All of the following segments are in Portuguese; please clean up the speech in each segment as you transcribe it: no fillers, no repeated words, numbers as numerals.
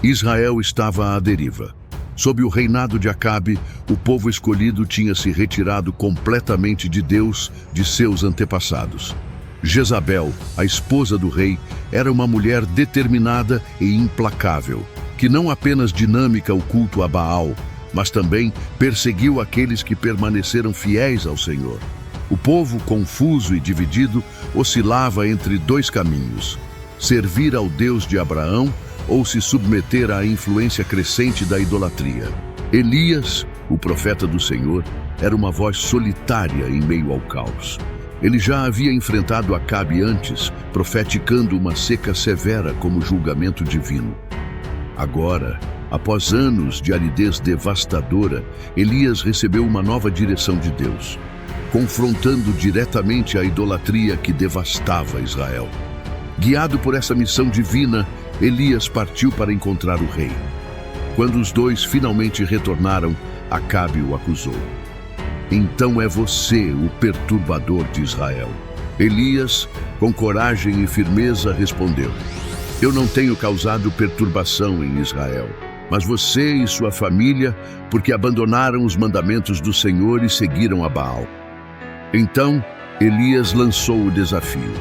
Israel estava à deriva. Sob o reinado de Acabe, o povo escolhido tinha se retirado completamente de Deus, de seus antepassados. Jezabel, a esposa do rei, era uma mulher determinada e implacável, que não apenas dinâmica o culto a Baal, mas também perseguiu aqueles que permaneceram fiéis ao Senhor. O povo, confuso e dividido, oscilava entre dois caminhos: servir ao Deus de Abraão ou se submeter à influência crescente da idolatria. Elias, o profeta do Senhor, era uma voz solitária em meio ao caos. Ele já havia enfrentado Acabe antes, profeticando uma seca severa como julgamento divino. Agora, após anos de aridez devastadora, Elias recebeu uma nova direção de Deus, confrontando diretamente a idolatria que devastava Israel. Guiado por essa missão divina, Elias partiu para encontrar o rei. Quando os dois finalmente retornaram, Acabe o acusou. Então é você o perturbador de Israel. Elias, com coragem e firmeza, respondeu: Eu não tenho causado perturbação em Israel, mas você e sua família, porque abandonaram os mandamentos do Senhor e seguiram a Baal. Então, Elias lançou o desafio: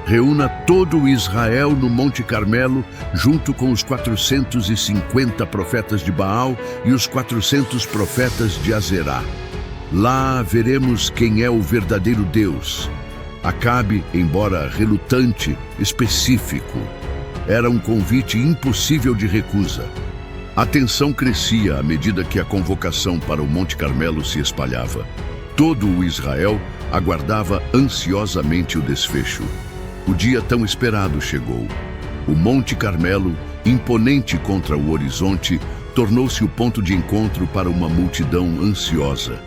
Reúna todo o Israel no Monte Carmelo, junto com os 450 profetas de Baal e os 400 profetas de Azerá. Lá veremos quem é o verdadeiro Deus. Acabe, embora relutante, específico. Era um convite impossível de recusa. A tensão crescia à medida que a convocação para o Monte Carmelo se espalhava. Todo o Israel aguardava ansiosamente o desfecho. O dia tão esperado chegou. O Monte Carmelo, imponente contra o horizonte, tornou-se o ponto de encontro para uma multidão ansiosa.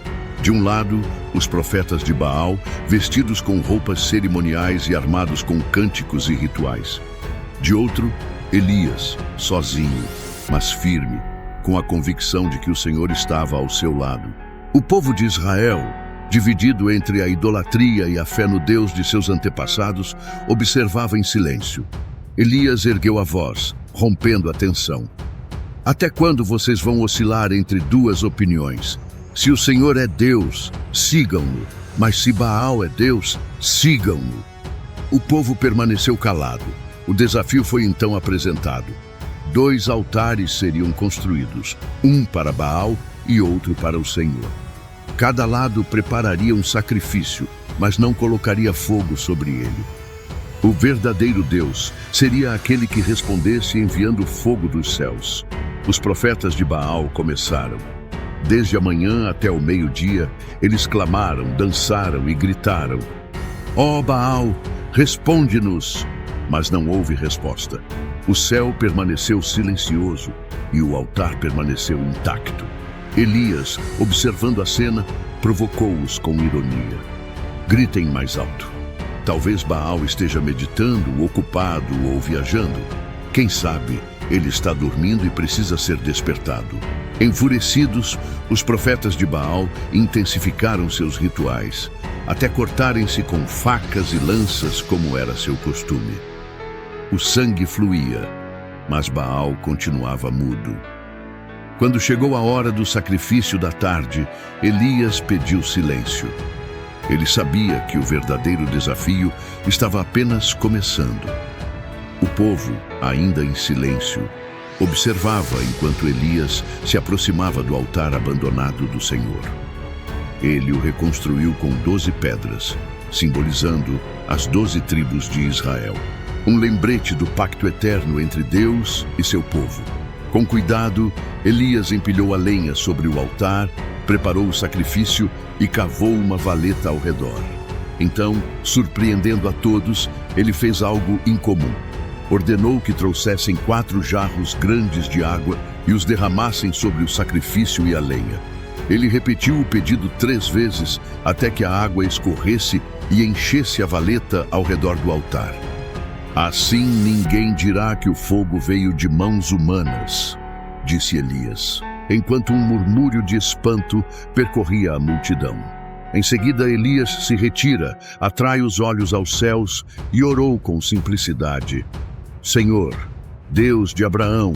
De um lado, os profetas de Baal, vestidos com roupas cerimoniais e armados com cânticos e rituais. De outro, Elias, sozinho, mas firme, com a convicção de que o Senhor estava ao seu lado. O povo de Israel, dividido entre a idolatria e a fé no Deus de seus antepassados, observava em silêncio. Elias ergueu a voz, rompendo a tensão. Até quando vocês vão oscilar entre duas opiniões? Se o Senhor é Deus, sigam-no, mas se Baal é Deus, sigam-no. O povo permaneceu calado. O desafio foi então apresentado. 2 altares seriam construídos, um para Baal e outro para o Senhor. Cada lado prepararia um sacrifício, mas não colocaria fogo sobre ele. O verdadeiro Deus seria aquele que respondesse enviando fogo dos céus. Os profetas de Baal começaram. Desde a manhã até o meio-dia, eles clamaram, dançaram e gritaram: Ó Baal, responde-nos! Mas não houve resposta. O céu permaneceu silencioso e o altar permaneceu intacto. Elias, observando a cena, provocou-os com ironia. Gritem mais alto. Talvez Baal esteja meditando, ocupado ou viajando. Quem sabe, ele está dormindo e precisa ser despertado. Enfurecidos, os profetas de Baal intensificaram seus rituais, até cortarem-se com facas e lanças, como era seu costume. O sangue fluía, mas Baal continuava mudo. Quando chegou a hora do sacrifício da tarde, Elias pediu silêncio. Ele sabia que o verdadeiro desafio estava apenas começando. O povo, ainda em silêncio, observava enquanto Elias se aproximava do altar abandonado do Senhor. Ele o reconstruiu com 12 pedras, simbolizando as 12 tribos de Israel. Um lembrete do pacto eterno entre Deus e seu povo. Com cuidado, Elias empilhou a lenha sobre o altar, preparou o sacrifício e cavou uma valeta ao redor. Então, surpreendendo a todos, ele fez algo incomum. Ordenou que trouxessem 4 jarros grandes de água e os derramassem sobre o sacrifício e a lenha. Ele repetiu o pedido 3 vezes até que a água escorresse e enchesse a valeta ao redor do altar. Assim ninguém dirá que o fogo veio de mãos humanas, disse Elias, enquanto um murmúrio de espanto percorria a multidão. Em seguida, Elias se retira, atrai os olhos aos céus e orou com simplicidade: Senhor, Deus de Abraão,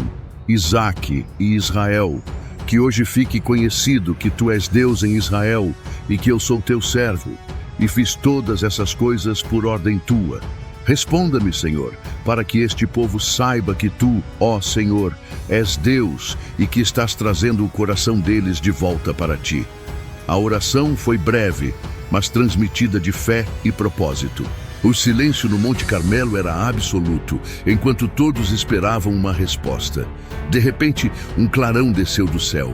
Isaque e Israel, que hoje fique conhecido que tu és Deus em Israel e que eu sou teu servo, e fiz todas essas coisas por ordem tua. Responda-me, Senhor, para que este povo saiba que tu, ó Senhor, és Deus e que estás trazendo o coração deles de volta para ti. A oração foi breve, mas transmitida de fé e propósito. O silêncio no Monte Carmelo era absoluto, enquanto todos esperavam uma resposta. De repente, um clarão desceu do céu.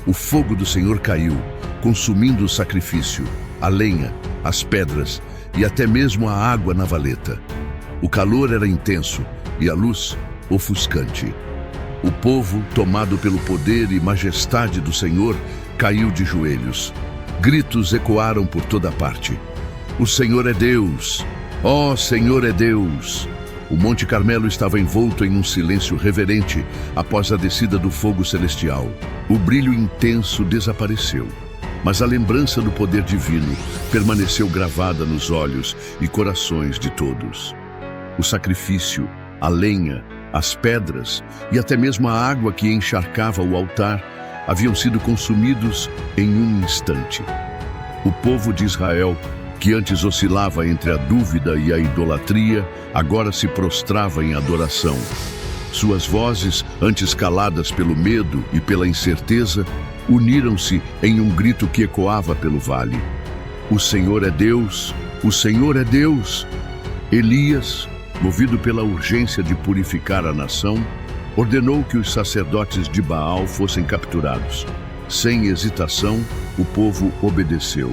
O fogo do Senhor caiu, consumindo o sacrifício, a lenha, as pedras e até mesmo a água na valeta. O calor era intenso e a luz ofuscante. O povo, tomado pelo poder e majestade do Senhor, caiu de joelhos. Gritos ecoaram por toda parte. O Senhor é Deus! Ó Senhor é Deus! O Monte Carmelo estava envolto em um silêncio reverente após a descida do fogo celestial. O brilho intenso desapareceu, mas a lembrança do poder divino permaneceu gravada nos olhos e corações de todos. O sacrifício, a lenha, as pedras e até mesmo a água que encharcava o altar haviam sido consumidos em um instante. O povo de Israel, que antes oscilava entre a dúvida e a idolatria, agora se prostrava em adoração. Suas vozes, antes caladas pelo medo e pela incerteza, uniram-se em um grito que ecoava pelo vale. O Senhor é Deus! O Senhor é Deus! Elias, movido pela urgência de purificar a nação, ordenou que os sacerdotes de Baal fossem capturados. Sem hesitação, o povo obedeceu,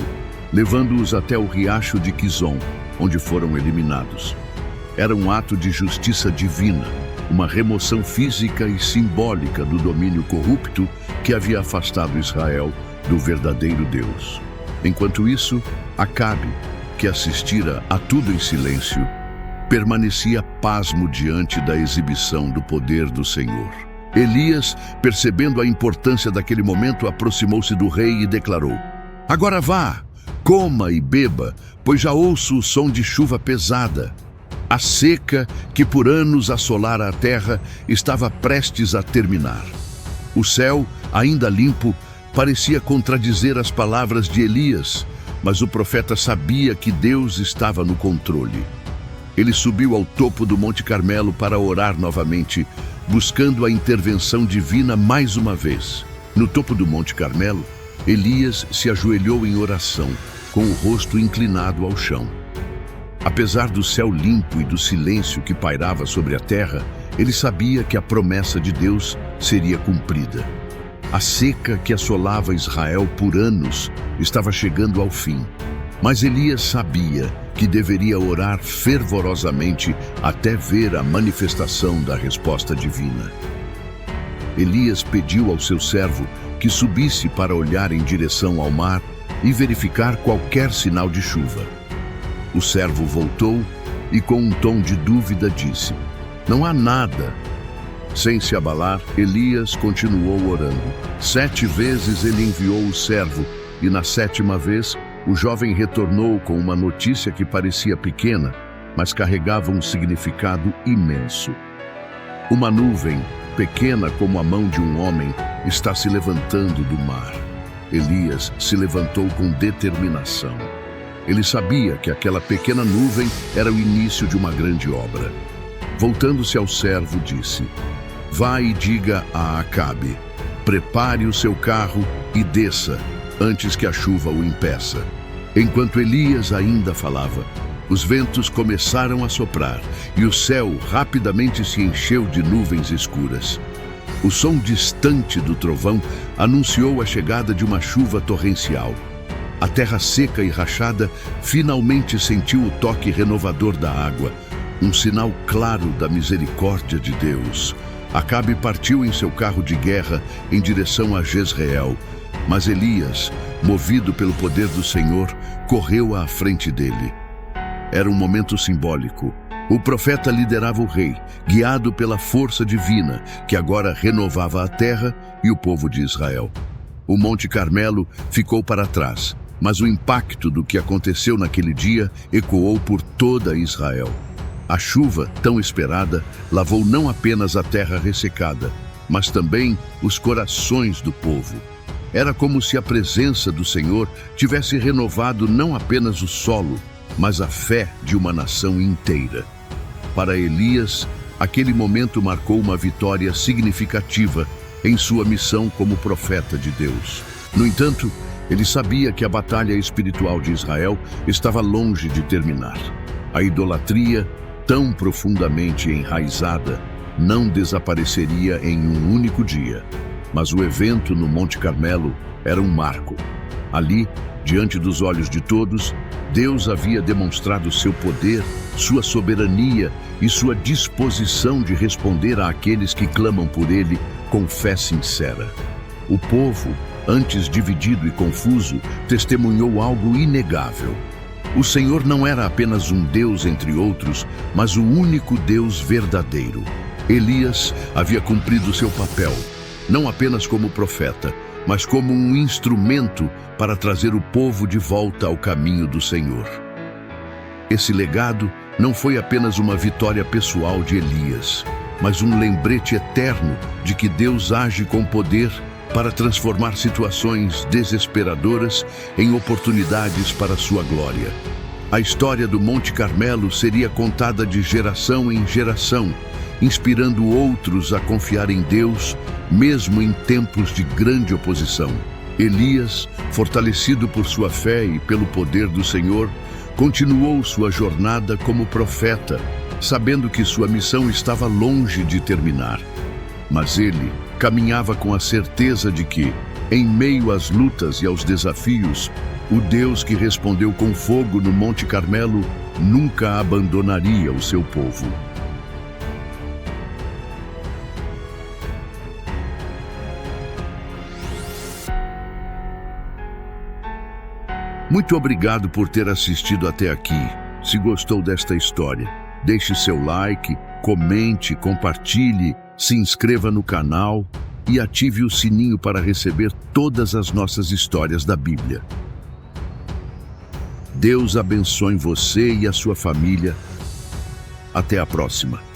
levando-os até o riacho de Quizon, onde foram eliminados. Era um ato de justiça divina, uma remoção física e simbólica do domínio corrupto que havia afastado Israel do verdadeiro Deus. Enquanto isso, Acabe, que assistira a tudo em silêncio, permanecia pasmo diante da exibição do poder do Senhor. Elias, percebendo a importância daquele momento, aproximou-se do rei e declarou: "Agora vá, coma e beba, pois já ouço o som de chuva pesada." A seca que por anos assolara a terra estava prestes a terminar. O céu, ainda limpo, parecia contradizer as palavras de Elias, mas o profeta sabia que Deus estava no controle. Ele subiu ao topo do Monte Carmelo para orar novamente, buscando a intervenção divina mais uma vez. No topo do Monte Carmelo, Elias se ajoelhou em oração, com o rosto inclinado ao chão. Apesar do céu limpo e do silêncio que pairava sobre a terra, ele sabia que a promessa de Deus seria cumprida. A seca que assolava Israel por anos estava chegando ao fim, mas Elias sabia que deveria orar fervorosamente até ver a manifestação da resposta divina. Elias pediu ao seu servo que subisse para olhar em direção ao mar e verificar qualquer sinal de chuva. O servo voltou e, com um tom de dúvida, disse: "Não há nada." Sem se abalar, Elias continuou orando. 7 vezes ele enviou o servo, e na 7ª vez, o jovem retornou com uma notícia que parecia pequena, mas carregava um significado imenso. Uma nuvem, pequena como a mão de um homem, está se levantando do mar. Elias se levantou com determinação. Ele sabia que aquela pequena nuvem era o início de uma grande obra. Voltando-se ao servo, disse: "Vá e diga a Acabe: prepare o seu carro e desça, antes que a chuva o impeça." Enquanto Elias ainda falava, os ventos começaram a soprar e o céu rapidamente se encheu de nuvens escuras. O som distante do trovão anunciou a chegada de uma chuva torrencial. A terra seca e rachada finalmente sentiu o toque renovador da água, um sinal claro da misericórdia de Deus. Acabe partiu em seu carro de guerra em direção a Jezreel, mas Elias, movido pelo poder do Senhor, correu à frente dele. Era um momento simbólico. O profeta liderava o rei, guiado pela força divina, que agora renovava a terra e o povo de Israel. O Monte Carmelo ficou para trás, mas o impacto do que aconteceu naquele dia ecoou por toda Israel. A chuva, tão esperada, lavou não apenas a terra ressecada, mas também os corações do povo. Era como se a presença do Senhor tivesse renovado não apenas o solo, mas a fé de uma nação inteira. Para Elias, aquele momento marcou uma vitória significativa em sua missão como profeta de Deus. No entanto, ele sabia que a batalha espiritual de Israel estava longe de terminar. A idolatria, tão profundamente enraizada, não desapareceria em um único dia. Mas o evento no Monte Carmelo era um marco. Ali, diante dos olhos de todos, Deus havia demonstrado seu poder, sua soberania e sua disposição de responder àqueles que clamam por Ele com fé sincera. O povo, antes dividido e confuso, testemunhou algo inegável. O Senhor não era apenas um Deus entre outros, mas o único Deus verdadeiro. Elias havia cumprido seu papel, não apenas como profeta, mas como um instrumento para trazer o povo de volta ao caminho do Senhor. Esse legado não foi apenas uma vitória pessoal de Elias, mas um lembrete eterno de que Deus age com poder para transformar situações desesperadoras em oportunidades para sua glória. A história do Monte Carmelo seria contada de geração em geração, inspirando outros a confiar em Deus, mesmo em tempos de grande oposição. Elias, fortalecido por sua fé e pelo poder do Senhor, continuou sua jornada como profeta, sabendo que sua missão estava longe de terminar. Mas ele caminhava com a certeza de que, em meio às lutas e aos desafios, o Deus que respondeu com fogo no Monte Carmelo nunca abandonaria o seu povo. Muito obrigado por ter assistido até aqui. Se gostou desta história, deixe seu like, comente, compartilhe, se inscreva no canal e ative o sininho para receber todas as nossas histórias da Bíblia. Deus abençoe você e a sua família. Até a próxima.